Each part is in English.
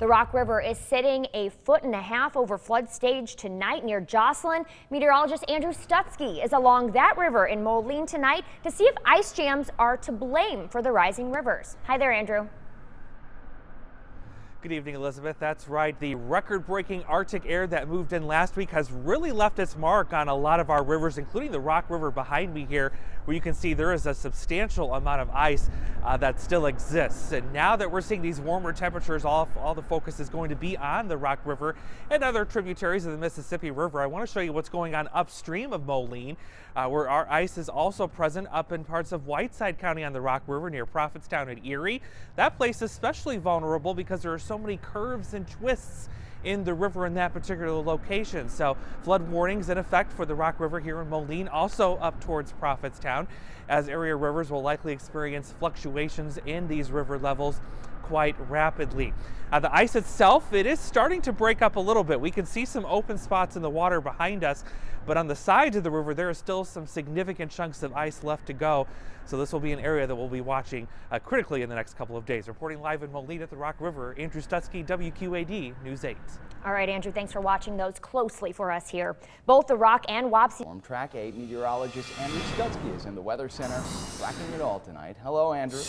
The Rock River is sitting 1.5 feet over flood stage tonight near Jocelyn. Meteorologist Andrew Stutzke is along that river in Moline tonight to see if ice jams are to blame for the rising rivers. Hi there, Andrew. Good evening, Elizabeth. That's right. The record-breaking Arctic air that moved in last week has really left its mark on a lot of our rivers, including the Rock River behind me here, where you can see there is a substantial amount of ice that still exists. And now that we're seeing these warmer temperatures, all the focus is going to be on the Rock River and other tributaries of the Mississippi River. I want to show you what's going on upstream of Moline, where our ice is also present up in parts of Whiteside County on the Rock River near Prophetstown and Erie. That place is especially vulnerable because there are so many curves and twists in the river in that particular location. So flood warnings in effect for the Rock River here in Moline, also up towards Prophetstown, as area rivers will likely experience fluctuations in these river levels quite rapidly. The ice itself, it is starting to break up a little bit. We can see some open spots in the water behind us, but on the sides of the river there are still some significant chunks of ice left to go. So this will be an area that we'll be watching critically in the next couple of days. Reporting live in Moline at the Rock River, Andrew Stutzke, WQAD News 8. All right, Andrew, thanks for watching those closely for us here. Both the Rock and Wapsie. Storm Track 8 meteorologist Andrew Stutzke is in the Weather Center, tracking it all tonight. Hello, Andrew.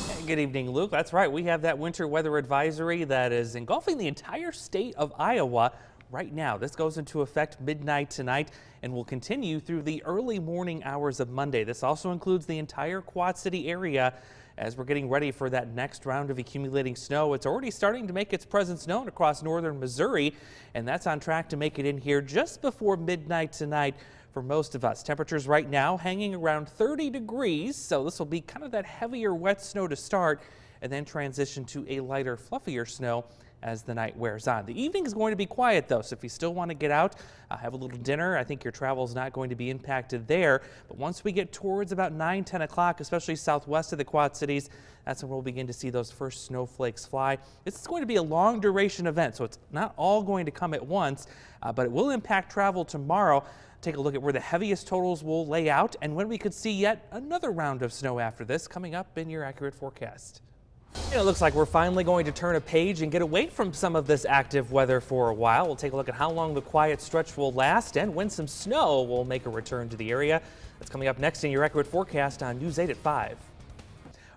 Hey, good evening, Luke. That's right. We have that winter weather advisory that is engulfing the entire state of Iowa right now. This goes into effect midnight tonight and will continue through the early morning hours of Monday. This also includes the entire Quad City area as we're getting ready for that next round of accumulating snow. It's already starting to make its presence known across northern Missouri, and that's on track to make it in here just before midnight tonight for most of us. Temperatures right now hanging around 30 degrees, so this will be kind of that heavier wet snow to start and then transition to a lighter, fluffier snow as the night wears on. The evening is going to be quiet though, so if you still want to get out, have a little dinner, I think your travel is not going to be impacted there. But once we get towards about 9-10 o'clock, especially southwest of the Quad Cities, that's when we'll begin to see those first snowflakes fly. This is going to be a long duration event, so it's not all going to come at once, but it will impact travel tomorrow. Take a look at where the heaviest totals will lay out and when we could see yet another round of snow after this coming up in your accurate forecast. It looks like we're finally going to turn a page and get away from some of this active weather for a while. We'll take a look at how long the quiet stretch will last and when some snow will make a return to the area. That's coming up next in your accurate forecast on News 8 at 5.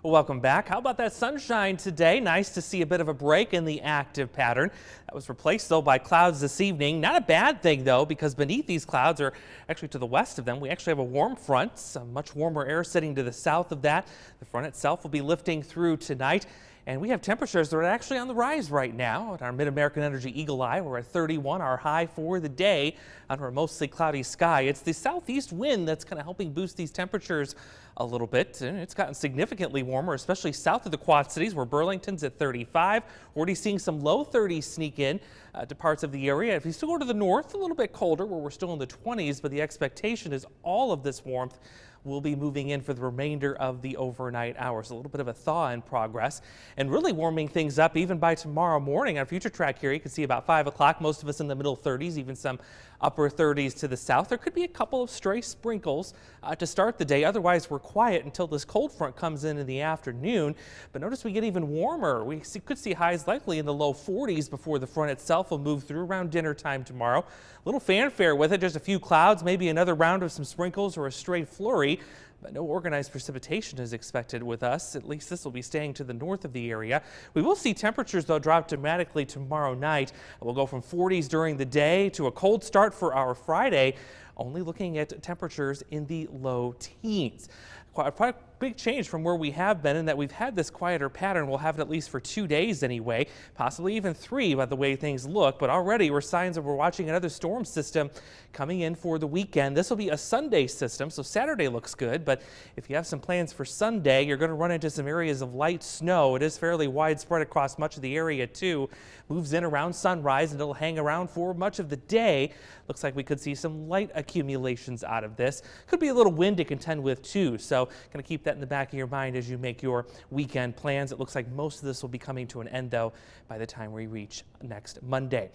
Well, welcome back. How about that sunshine today? Nice to see a bit of a break in the active pattern. That was replaced, though, by clouds this evening. Not a bad thing, though, because beneath these clouds, or actually to the west of them, we actually have a warm front, some much warmer air sitting to the south of that. The front itself will be lifting through tonight. And we have temperatures that are actually on the rise right now. At our Mid-American Energy Eagle Eye, we're at 31, our high for the day under a mostly cloudy sky. It's the southeast wind that's kind of helping boost these temperatures a little bit. And it's gotten significantly warmer, especially south of the Quad Cities, where Burlington's at 35. Already seeing some low 30s sneak in to parts of the area. If you still go to the north, a little bit colder, where we're still in the 20s, but the expectation is all of this warmth will be moving in for the remainder of the overnight hours. A little bit of a thaw in progress and really warming things up even by tomorrow morning. On Future Track here, you can see about 5 o'clock, most of us in the middle 30s, even some upper 30s to the south. There could be a couple of stray sprinkles to start the day. Otherwise, we're quiet until this cold front comes in the afternoon. But notice we get even warmer. We could see highs likely in the low 40s before the front itself will move through around dinner time tomorrow. A little fanfare with it, just a few clouds, maybe another round of some sprinkles or a stray flurry. But no organized precipitation is expected with us. At least this will be staying to the north of the area. We will see temperatures, though, drop dramatically tomorrow night. We'll go from 40s during the day to a cold start for our Friday, only looking at temperatures in the low teens. Quite a big change from where we have been in that we've had this quieter pattern. We'll have it at least for 2 days anyway, possibly even 3 by the way things look. But already we're signs that we're watching another storm system coming in for the weekend. This will be a Sunday system, so Saturday looks good. But if you have some plans for Sunday, you're going to run into some areas of light snow. It is fairly widespread across much of the area too. Moves in around sunrise and it'll hang around for much of the day. Looks like we could see some light accumulations out of this. Could be a little wind to contend with too, so going to keep that that in the back of your mind as you make your weekend plans. It looks like most of this will be coming to an end, though, by the time we reach next Monday.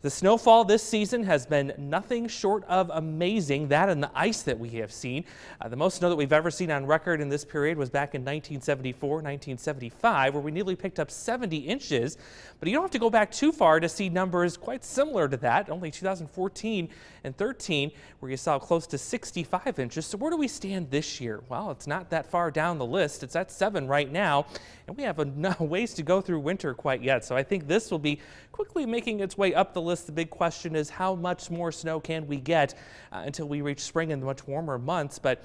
The snowfall this season has been nothing short of amazing, that and the ice that we have seen. The most snow that we've ever seen on record in this period was back in 1974, 1975, where we nearly picked up 70 inches. But you don't have to go back too far to see numbers quite similar to that. Only 2014 and 13, where you saw close to 65 inches. So where do we stand this year? Well, it's not that far down the list. It's at 7 right now, and we have a ways to go through winter quite yet. So I think this will be quickly making its way up the list. The big question is how much more snow can we get until we reach spring and the much warmer months. But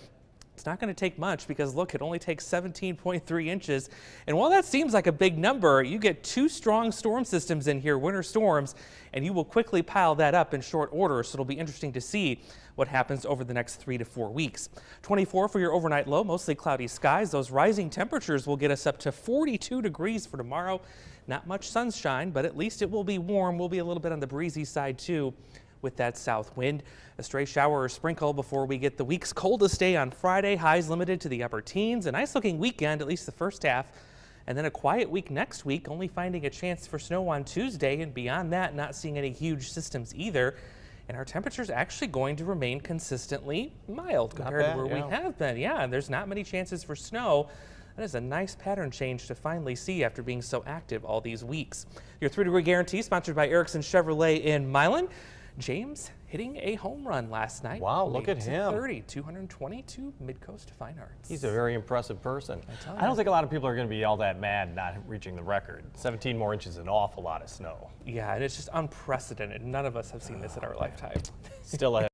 it's not going to take much because, look, it only takes 17.3 inches. And while that seems like a big number, you get 2 strong storm systems in here, winter storms, and you will quickly pile that up in short order. So it'll be interesting to see what happens over the next 3 to 4 weeks. 24 for your overnight low, mostly cloudy skies. Those rising temperatures will get us up to 42 degrees for tomorrow. Not much sunshine, but at least it will be warm. We'll be a little bit on the breezy side, too, with that south wind. A stray shower or sprinkle before we get the week's coldest day on Friday. Highs limited to the upper teens. A nice looking weekend, at least the first half. And then a quiet week next week, only finding a chance for snow on Tuesday. And beyond that, not seeing any huge systems either. And our temperatures actually going to remain consistently mild compared to where we have been. Yeah, there's not many chances for snow. That is a nice pattern change to finally see after being so active all these weeks. Your 3-degree guarantee sponsored by Erickson Chevrolet in Milan. James hitting a home run last night. Wow, look at him. 222 Midcoast Fine Arts. He's a very impressive person. I don't think a lot of people are going to be all that mad not reaching the record. 17 more inches is an awful lot of snow. Yeah, and it's just unprecedented. None of us have seen this in our lifetime. Still ahead.